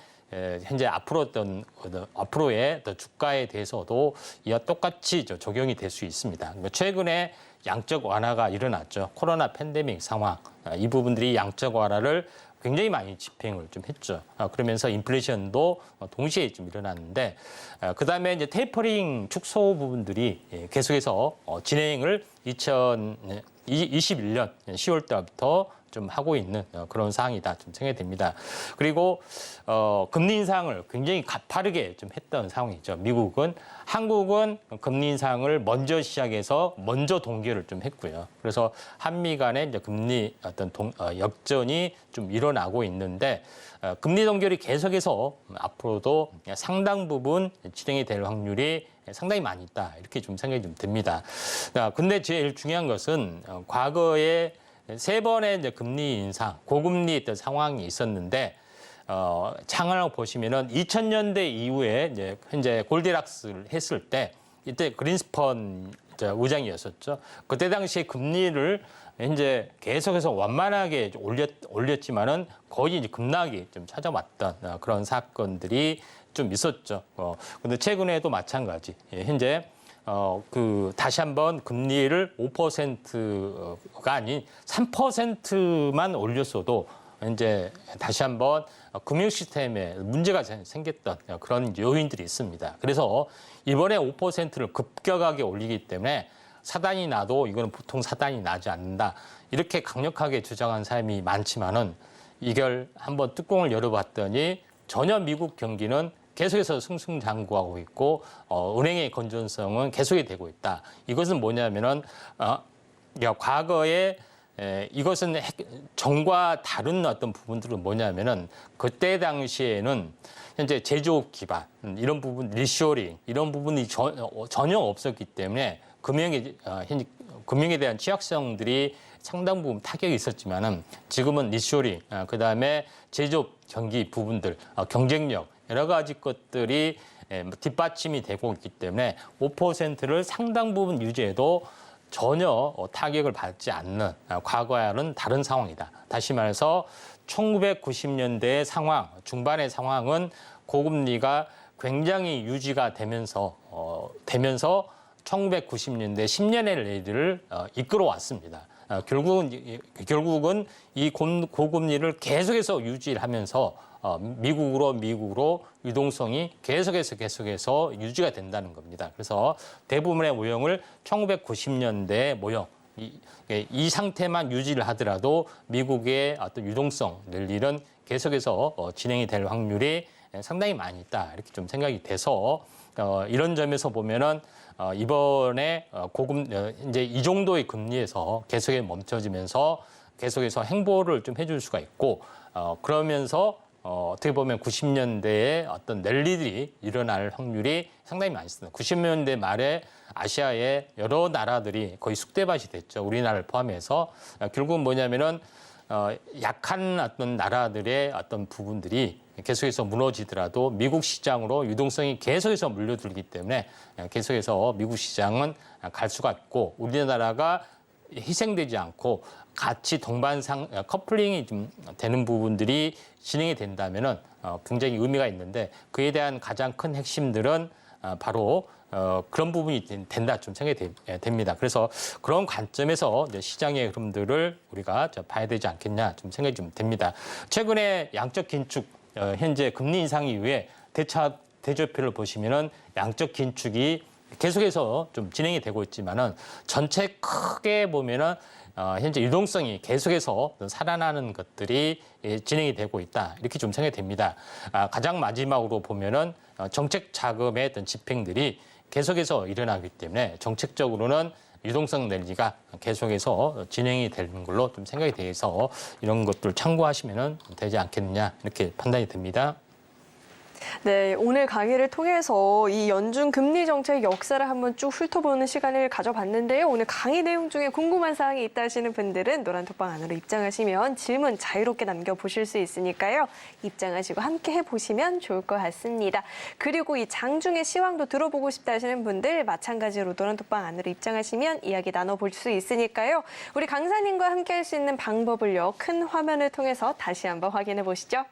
Speaker 3: 현재 앞으로의 주가에 대해서도 이와 똑같이 적용이 될 수 있습니다. 최근에 양적 완화가 일어났죠. 코로나 팬데믹 상황, 이 부분들이 양적 완화를 굉장히 많이 집행을 좀 했죠. 그러면서 인플레이션도 동시에 좀 일어났는데, 그 다음에 이제 테이퍼링 축소 부분들이 계속해서 진행을 2021년 10월 달부터 좀 하고 있는 그런 상황이다 좀 생각이 됩니다. 그리고 금리 인상을 굉장히 가파르게 좀 했던 상황이죠. 미국은 한국은 금리 인상을 먼저 시작해서 먼저 동결을 좀 했고요. 그래서 한미 간의 이제 금리 어떤 역전이 좀 일어나고 있는데 금리 동결이 계속해서 앞으로도 상당 부분 진행이 될 확률이 상당히 많이 있다 이렇게 좀 생각이 좀 듭니다. 근데 제일 중요한 것은 과거에 3번의 이제 금리 인상, 고금리 어떤 상황이 있었는데, 창을 보시면은 2000년대 이후에 이제 현재 골디락스를 했을 때, 이때 그린스펀 의장이었었죠. 그때 당시에 금리를 현재 계속해서 완만하게 올렸지만은 거의 이제 급락이 좀 찾아왔던 그런 사건들이 좀 있었죠. 근데 최근에도 마찬가지. 현재 다시 한번 금리를 5%가 아닌 3%만 올렸어도 이제 다시 한번 금융 시스템에 문제가 생겼던 그런 요인들이 있습니다. 그래서 이번에 5%를 급격하게 올리기 때문에 사단이 나도 이거는 보통 사단이 나지 않는다. 이렇게 강력하게 주장한 사람이 많지만은 이걸 한번 뚜껑을 열어봤더니 전혀 미국 경기는 계속해서 승승장구하고 있고 은행의 건전성은 계속이 되고 있다. 이것은 뭐냐면은 과거에 이것은 전과 다른 어떤 부분들은 뭐냐면은 그때 당시에는 현재 제조업 기반 이런 부분 리쇼링 이런 부분이 전혀 없었기 때문에 금융에 대한 취약성들이 상당 부분 타격이 있었지만은 지금은 리쇼링 그다음에 제조업 경기 부분들 경쟁력 여러 가지 것들이 뒷받침이 되고 있기 때문에 5%를 상당 부분 유지해도 전혀 타격을 받지 않는 과거와는 다른 상황이다. 다시 말해서 1990년대의 상황, 중반의 상황은 고금리가 굉장히 유지가 되면서 1990년대 10년의 레이드를 이끌어왔습니다. 결국은 이 고금리를 계속해서 유지를 하면서 미국으로 유동성이 계속해서 유지가 된다는 겁니다. 그래서 대부분의 모형을 1990년대 모형 이 상태만 유지를 하더라도 미국의 어떤 유동성 늘리는 계속해서 진행이 될 확률이 상당히 많이 있다 이렇게 좀 생각이 돼서 이런 점에서 보면은 이번에 고금 이제 이 정도의 금리에서 계속해 멈춰지면서 계속해서 행보를 좀 해줄 수가 있고 그러면서 어떻게 보면 90년대에 어떤 랠리들이 일어날 확률이 상당히 많이 있습니다. 90년대 말에 아시아의 여러 나라들이 거의 쑥대밭이 됐죠. 우리나라를 포함해서 결국은 뭐냐면은 약한 어떤 나라들의 어떤 부분들이 계속해서 무너지더라도 미국 시장으로 유동성이 계속해서 물려들기 때문에 계속해서 미국 시장은 갈 수가 있고 우리나라가 희생되지 않고 같이 동반상 커플링이 좀 되는 부분들이 진행이 된다면은 굉장히 의미가 있는데 그에 대한 가장 큰 핵심들은 바로 그런 부분이 된다 좀 생각이 됩니다. 그래서 그런 관점에서 이제 시장의 흐름들을 우리가 봐야 되지 않겠냐 좀 생각이 좀 됩니다. 최근에 양적 긴축 현재 금리 인상 이후에 대조표를 보시면은 양적 긴축이 계속해서 좀 진행이 되고 있지만은 전체 크게 보면은 현재 유동성이 계속해서 살아나는 것들이 진행이 되고 있다 이렇게 좀 생각이 됩니다. 가장 마지막으로 보면은 정책 자금의 어떤 집행들이 계속해서 일어나기 때문에 정책적으로는 유동성 랠리가 계속해서 진행이 되는 걸로 좀 생각이 돼서 이런 것들 참고하시면 되지 않겠느냐 이렇게 판단이 됩니다.
Speaker 2: 네, 오늘 강의를 통해서 이 연준 금리 정책 역사를 한번 쭉 훑어보는 시간을 가져봤는데요. 오늘 강의 내용 중에 궁금한 사항이 있다 하시는 분들은 노란톡방 안으로 입장하시면 질문 자유롭게 남겨보실 수 있으니까요. 입장하시고 함께 해보시면 좋을 것 같습니다. 그리고 이 장중의 시황도 들어보고 싶다 하시는 분들 마찬가지로 노란톡방 안으로 입장하시면 이야기 나눠볼 수 있으니까요. 우리 강사님과 함께 할 수 있는 방법을요. 큰 화면을 통해서 다시 한번 확인해 보시죠.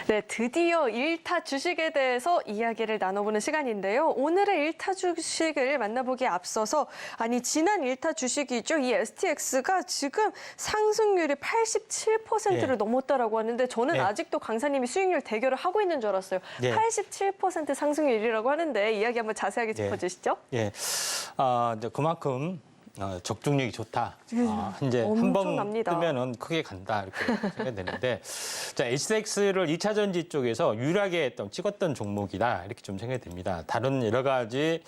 Speaker 2: 네, 드디어 1타 주식에 대해서 이야기를 나눠보는 시간인데요. 오늘의 1타 주식을 만나보기에 앞서서 지난 1타 주식이죠. 이 STX가 지금 상승률이 87%를 넘었다라고 하는데 저는 아직도 강사님이 수익률 대결을 하고 있는 줄 알았어요. 87% 상승률이라고 하는데 이야기 한번 자세하게 짚어주시죠.
Speaker 3: 이제 그만큼 적중력이 좋다. 이제 한 번 뜨면은 크게 간다 이렇게 생각이 되는데, 자 STX를 2차 전지 쪽에서 유일하게 찍었던 종목이다 이렇게 좀 생각이 됩니다. 다른 여러 가지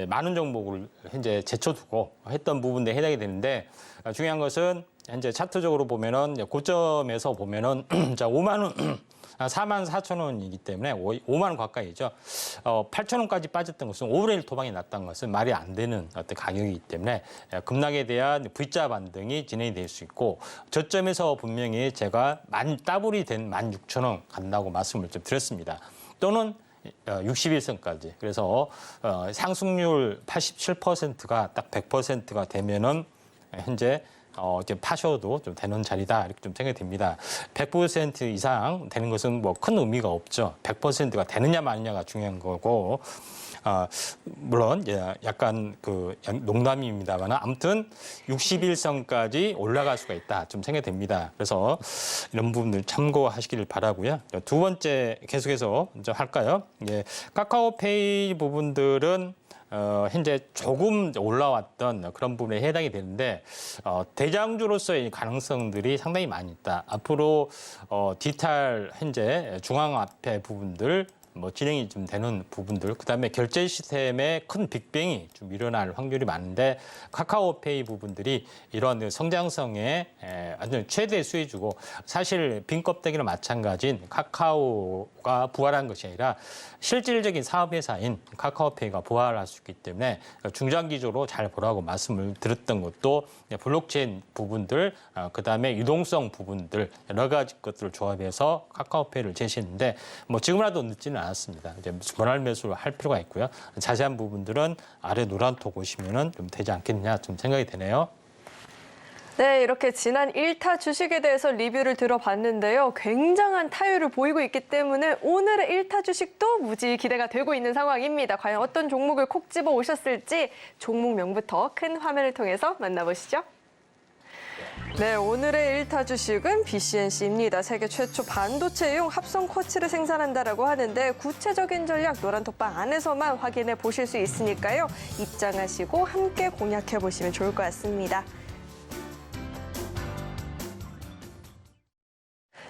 Speaker 3: 많은 종목을 현재 제쳐두고 했던 부분에 해당이 되는데 중요한 것은 현재 차트적으로 보면은 고점에서 보면은 자 5만 원. 44,000원이기 때문에 5만 원 가까이죠. 8,000원까지 빠졌던 것은 5분의 1 도방이 났다는 것은 말이 안 되는 어떤 가격이기 때문에 급락에 대한 V자 반등이 진행이 될 수 있고 저점에서 분명히 제가 더블이 된 16,000원 간다고 말씀을 좀 드렸습니다. 또는 61선까지. 그래서 상승률 87%가 딱 100%가 되면은 현재 이제 파셔도 좀 되는 자리다 이렇게 좀 생각이 됩니다. 100% 이상 되는 것은 뭐 큰 의미가 없죠. 100%가 되느냐 마느냐가 중요한 거고, 물론 약간 농담입니다만 아무튼 61선까지 올라갈 수가 있다 좀 생각이 됩니다. 그래서 이런 부분들 참고하시길 바라고요. 두 번째 계속해서 먼저 할까요? 카카오페이 부분들은 현재 조금 올라왔던 그런 부분에 해당이 되는데 대장주로서의 가능성들이 상당히 많이 있다. 앞으로 디지털 현재 중앙화폐 부분들 진행이 좀 되는 부분들, 그다음에 결제 시스템의 큰 빅뱅이 좀 일어날 확률이 많은데 카카오페이 부분들이 이런 성장성의 아주 최대 수혜주고, 사실 빈 껍데기나 마찬가지인 카카오가 부활한 것이 아니라 실질적인 사업회사인 카카오페이가 부활할 수 있기 때문에 중장기적으로 잘 보라고 말씀을 드렸던 것도 블록체인 부분들, 그다음에 유동성 부분들 여러 가지 것들을 조합해서 카카오페이를 제시했는데 지금이라도 늦지는 않았습니다. 이제 분할 매수를 할 필요가 있고요. 자세한 부분들은 아래 노란톡 오시면은 좀 되지 않겠냐 좀 생각이 되네요.
Speaker 2: 네, 이렇게 지난 1타 주식에 대해서 리뷰를 들어봤는데요. 굉장한 타율을 보이고 있기 때문에 오늘의 1타 주식도 무지 기대가 되고 있는 상황입니다. 과연 어떤 종목을 콕 집어 오셨을지 종목명부터 큰 화면을 통해서 만나보시죠. 네, 오늘의 1타 주식은 BCNC입니다. 세계 최초 반도체용 합성 쿼츠를 생산한다라고 하는데 구체적인 전략 노란톡방 안에서만 확인해 보실 수 있으니까요. 입장하시고 함께 공략해 보시면 좋을 것 같습니다.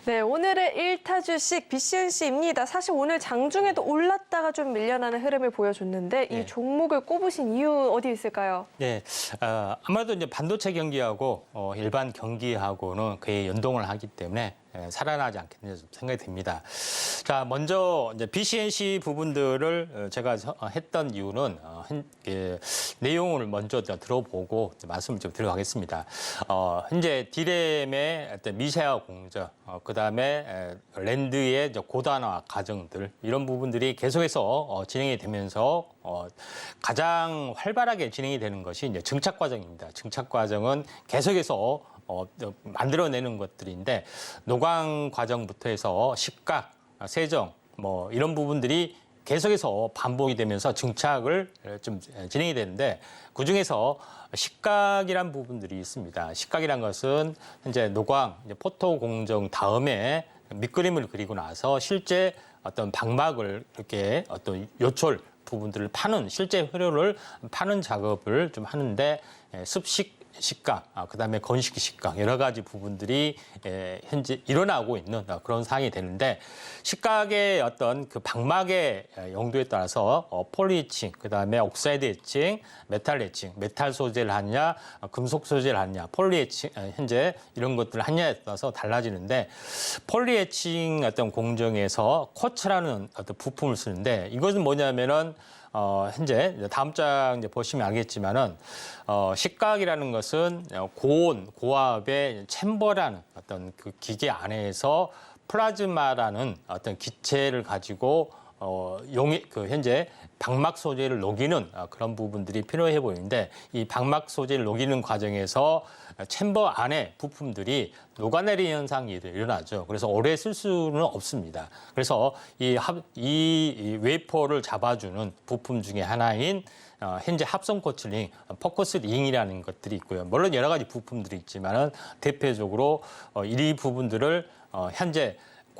Speaker 2: 네, 오늘의 1타 주식 BCNC입니다. 사실 오늘 장중에도 올랐다가 좀 밀려나는 흐름을 보여줬는데 이 종목을 꼽으신 이유 어디 있을까요?
Speaker 3: 네, 아무래도 이제 반도체 경기하고 일반 경기하고는 거의 연동을 하기 때문에 살아나지 않겠느냐 생각이 듭니다. 자, 먼저 이제 BCNC 부분들을 제가 했던 이유는 내용을 먼저 들어보고 말씀을 좀 드려가겠습니다. 현재 D램의 어떤 미세화 공정, 그다음에 랜드의 고단화 과정들 이런 부분들이 계속해서 진행이 되면서 가장 활발하게 진행이 되는 것이 이제 증착 과정입니다. 증착 과정은 계속해서 만들어내는 것들인데 노광 과정부터 해서 식각, 세정 뭐 이런 부분들이 계속해서 반복이 되면서 증착을 좀 진행이 되는데 그중에서 식각이란 부분들이 있습니다. 식각이란 것은 현재 노광, 포토 공정 다음에 밑그림을 그리고 나서 실제 어떤 방막을 이렇게 어떤 요철 부분들을 파는 실제 회로를 파는 작업을 좀 하는데 습식 식각, 그다음에 건식 식각 여러 가지 부분들이 현재 일어나고 있는 그런 상황이 되는데 식각의 어떤 그 방막의 용도에 따라서 폴리에칭, 그다음에 옥사이드 에칭, 메탈 에칭, 메탈 소재를 하느냐, 금속 소재를 하느냐, 폴리에칭 현재 이런 것들을 하느냐에 따라서 달라지는데 폴리에칭 어떤 공정에서 쿼츠라는 어떤 부품을 쓰는데 이것은 뭐냐면은 현재 다음 장 이제 보시면 알겠지만은 식각이라는 것은 고온, 고압의 챔버라는 어떤 그 기계 안에서 플라즈마라는 어떤 기체를 가지고 현재 방막 소재를 녹이는 그런 부분들이 필요해 보이는데 이 방막 소재를 녹이는 과정에서 챔버 안에 부품들이 녹아내리는 현상이 일어나죠. 그래서 오래 쓸 수는 없습니다. 그래서 이 웨이퍼를 잡아주는 부품 중에 하나인 현재 합성 코츠링, 포커스 링이라는 것들이 있고요. 물론 여러 가지 부품들이 있지만은 대표적으로 이 부분들을 현재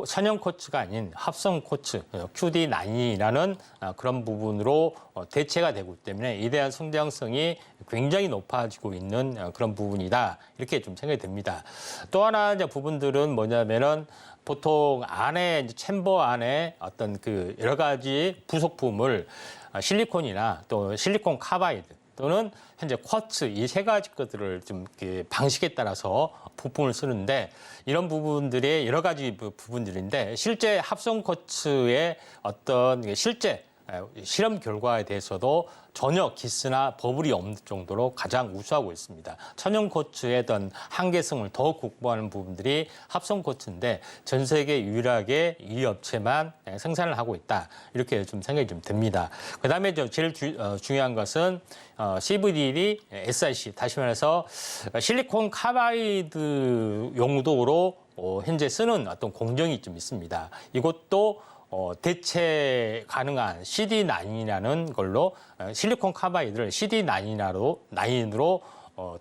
Speaker 3: 천연 코츠가 아닌 합성 코츠, QD9이라는 그런 부분으로 대체가 되고 때문에 이에 대한 성장성이 굉장히 높아지고 있는 그런 부분이다. 이렇게 좀 생각이 됩니다. 또 하나 이제 부분들은 뭐냐면은 보통 안에 이제 챔버 안에 어떤 그 여러 가지 부속품을 실리콘이나 또 실리콘 카바이드 또는 현재 쿼츠 이 세 가지 것들을 좀 방식에 따라서 부품을 쓰는데 이런 부분들이 여러 가지 부분들인데 실제 합성 쿼츠의 어떤 실제 실험 결과에 대해서도 전혀 기스나 버블이 없는 정도로 가장 우수하고 있습니다. 천연 쿼츠의 어떤 한계성을 더 극복하는 부분들이 합성 쿼츠인데 전 세계 유일하게 이 업체만 생산을 하고 있다. 이렇게 좀 생각이 좀 됩니다. 그다음에 제일 중요한 것은 CVD, SiC, 다시 말해서 실리콘 카바이드 용도로 현재 쓰는 어떤 공정이 좀 있습니다. 이것도 대체 가능한 CD9이라는 걸로 실리콘 카바이드를 CD9으로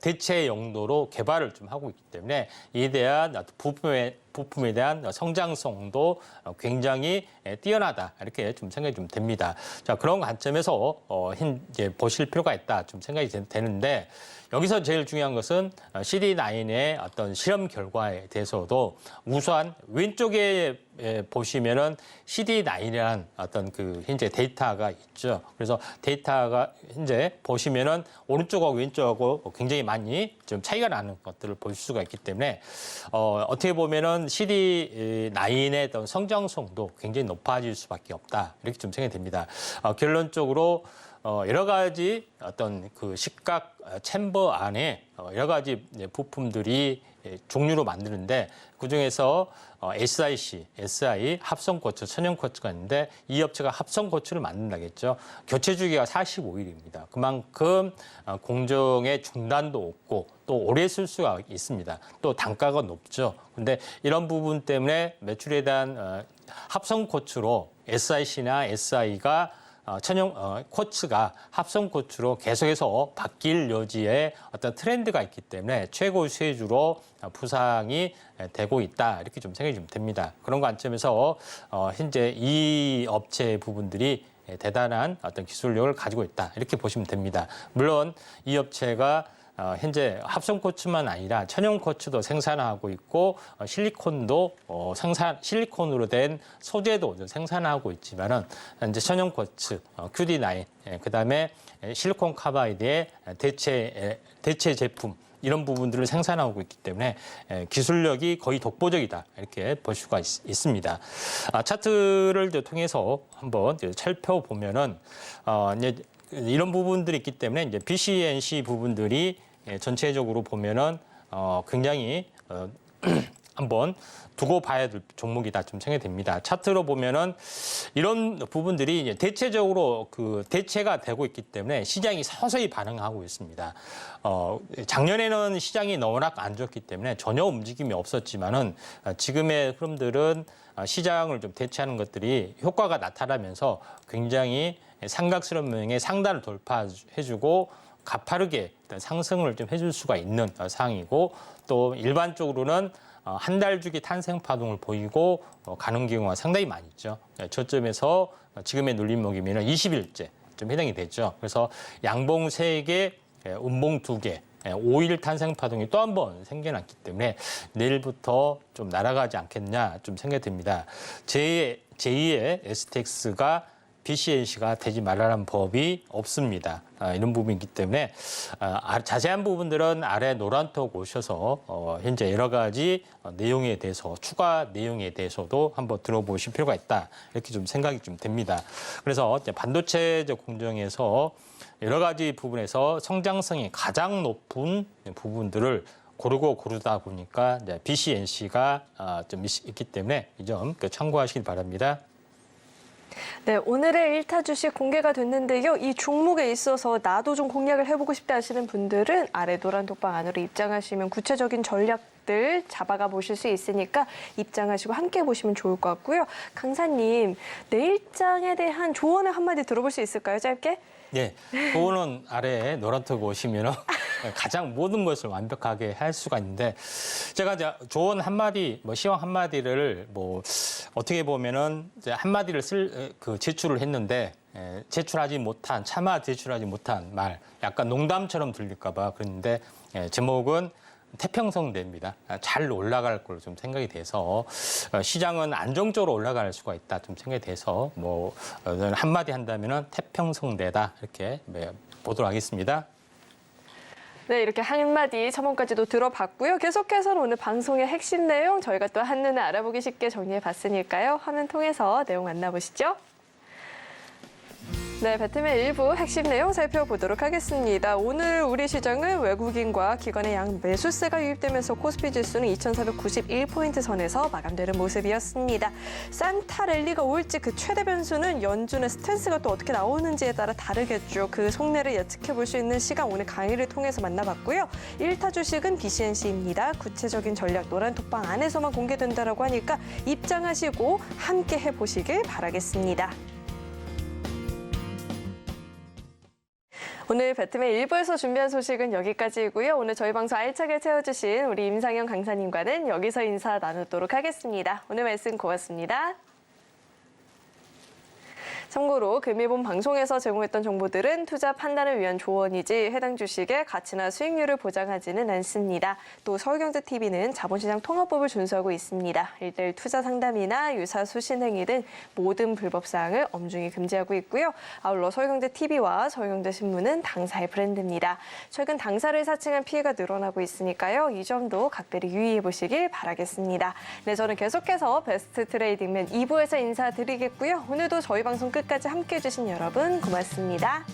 Speaker 3: 대체 용도로 개발을 좀 하고 있기 때문에 이에 대한 부품에 대한 성장성도 굉장히 뛰어나다 이렇게 좀 생각이 좀 됩니다. 자, 그런 관점에서 이제 보실 필요가 있다 좀 생각이 되는데 여기서 제일 중요한 것은 CD9의 어떤 실험 결과에 대해서도 우수한 왼쪽에 보시면은 CD9이라는 어떤 그 현재 데이터가 있죠. 그래서 데이터가 현재 보시면은 오른쪽하고 왼쪽하고 굉장히 많이 좀 차이가 나는 것들을 볼 수가 있기 때문에 어떻게 보면은 CD9의 어떤 성장성도 굉장히 높아질 수밖에 없다. 이렇게 좀 생각이 됩니다. 결론적으로 여러 가지 어떤 그 식각 챔버 안에 여러 가지 부품들이 종류로 만드는데 그중에서 SIC, SI 합성 쿼츠, 천연 쿼츠가 있는데 이 업체가 합성 쿼츠를 만든다겠죠. 교체 주기가 45일입니다. 그만큼 공정의 중단도 없고 또 오래 쓸 수가 있습니다. 또 단가가 높죠. 근데 이런 부분 때문에 매출에 대한 합성 쿼츠로 SIC나 SI가 천연 쿼츠가 합성 쿼츠로 계속해서 바뀔 여지에 어떤 트렌드가 있기 때문에 최고 수혜주로 부상이 되고 있다 이렇게 좀 생각이 좀 됩니다. 그런 관점에서 현재 이 업체 부분들이 대단한 어떤 기술력을 가지고 있다 이렇게 보시면 됩니다. 물론 이 업체가 현재 합성 쿼츠만 아니라 천연 쿼츠도 생산하고 있고 실리콘도 실리콘으로 된 소재도 생산하고 있지만은 이제 천연 쿼츠, QD9, 그다음에 실리콘 카바이드의 대체 제품 이런 부분들을 생산하고 있기 때문에 기술력이 거의 독보적이다 이렇게 볼 수가 있습니다. 차트를 통해서 한번 살펴보면은 이제 이런 부분들이 있기 때문에 이제 BCNC 부분들이 전체적으로 보면은 굉장히 한번 두고 봐야 될 종목이다 좀 생각이 됩니다. 차트로 보면은 이런 부분들이 이제 대체적으로 그 대체가 되고 있기 때문에 시장이 서서히 반응하고 있습니다. 작년에는 시장이 너무나 안 좋기 때문에 전혀 움직임이 없었지만은 지금의 흐름들은 시장을 좀 대체하는 것들이 효과가 나타나면서 굉장히 삼각스러운 모양의 상단을 돌파해주고 가파르게 상승을 좀 해줄 수가 있는 상황이고 또 일반적으로는 한 달 주기 탄생 파동을 보이고 가는 경우가 상당히 많이 있죠. 저점에서 지금의 눌림목이면 20일째 좀 해당이 되죠. 그래서 양봉 3개, 음봉 2개, 5일 탄생 파동이 또 한 번 생겨났기 때문에 내일부터 좀 날아가지 않겠냐 좀 생각이 듭니다. 제2의 STX가 BCNC가 되지 말라는 법이 없습니다. 이런 부분이 있기 때문에 자세한 부분들은 아래 노란톡 오셔서 현재 여러 가지 내용에 대해서 추가 내용에 대해서도 한번 들어보실 필요가 있다. 이렇게 좀 생각이 좀 됩니다. 그래서 반도체적 공정에서 여러 가지 부분에서 성장성이 가장 높은 부분들을 고르다 보니까 BCNC가 좀 있기 때문에 이 점 참고하시길 바랍니다.
Speaker 2: 네, 오늘의 1타 주식 공개가 됐는데요. 이 종목에 있어서 나도 좀 공략을 해보고 싶다 하시는 분들은 아래 노란 톡방 안으로 입장하시면 구체적인 전략들 잡아가 보실 수 있으니까 입장하시고 함께 보시면 좋을 것 같고요. 강사님, 내일장에 대한 조언을 한마디 들어볼 수 있을까요? 짧게?
Speaker 3: 네, 조언은 아래 노란톡 오시면 가장 모든 것을 완벽하게 할 수가 있는데 제가 이제 조언 한마디, 시황 한마디를 어떻게 보면은 이제 한마디를 제출을 했는데 차마 제출하지 못한 말, 약간 농담처럼 들릴까봐 그랬는데 제목은 태평성대입니다. 잘 올라갈 걸로 좀 생각이 돼서 시장은 안정적으로 올라갈 수가 있다 좀 생각이 돼서 한마디 한다면은 태평성대다 이렇게 보도록 하겠습니다.
Speaker 2: 네, 이렇게 한마디 첨언까지도 들어봤고요. 계속해서는 오늘 방송의 핵심 내용 저희가 또 한눈에 알아보기 쉽게 정리해봤으니까요. 화면 통해서 내용 만나보시죠. 네, 배트맨 일부 핵심 내용 살펴보도록 하겠습니다. 오늘 우리 시장은 외국인과 기관의 양 매수세가 유입되면서 코스피 지수는 2,491포인트 선에서 마감되는 모습이었습니다. 산타 랠리가 올지 그 최대 변수는 연준의 스탠스가 또 어떻게 나오는지에 따라 다르겠죠. 그 속내를 예측해 볼 수 있는 시간 오늘 강의를 통해서 만나봤고요. 1타 주식은 BCNC입니다. 구체적인 전략 노란 톡방 안에서만 공개된다라고 하니까 입장하시고 함께 해보시길 바라겠습니다. 오늘 배트맨 1부에서 준비한 소식은 여기까지이고요. 오늘 저희 방송 알차게 채워주신 우리 임상현 강사님과는 여기서 인사 나누도록 하겠습니다. 오늘 말씀 고맙습니다. 참고로 금일본 방송에서 제공했던 정보들은 투자 판단을 위한 조언이지 해당 주식의 가치나 수익률을 보장하지는 않습니다. 또 서울경제TV는 자본시장 통합법을 준수하고 있습니다. 1:1 투자 상담이나 유사 수신 행위 등 모든 불법 사항을 엄중히 금지하고 있고요. 아울러 서울경제TV와 서울경제신문은 당사의 브랜드입니다. 최근 당사를 사칭한 피해가 늘어나고 있으니까요. 이 점도 각별히 유의해 보시길 바라겠습니다. 네, 저는 계속해서 베스트 트레이딩맨 2부에서 인사드리겠고요. 오늘도 저희 방송 끝까지 함께해 주신 여러분 고맙습니다.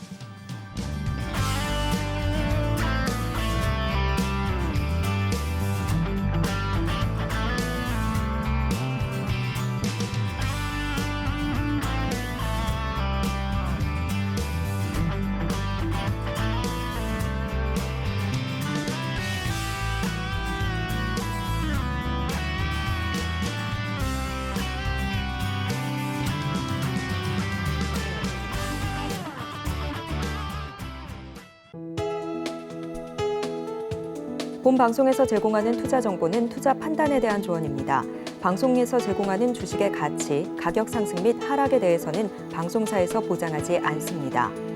Speaker 1: 본 방송에서 제공하는 투자 정보는 투자 판단에 대한 조언입니다. 방송에서 제공하는 주식의 가치, 가격 상승 및 하락에 대해서는 방송사에서 보장하지 않습니다.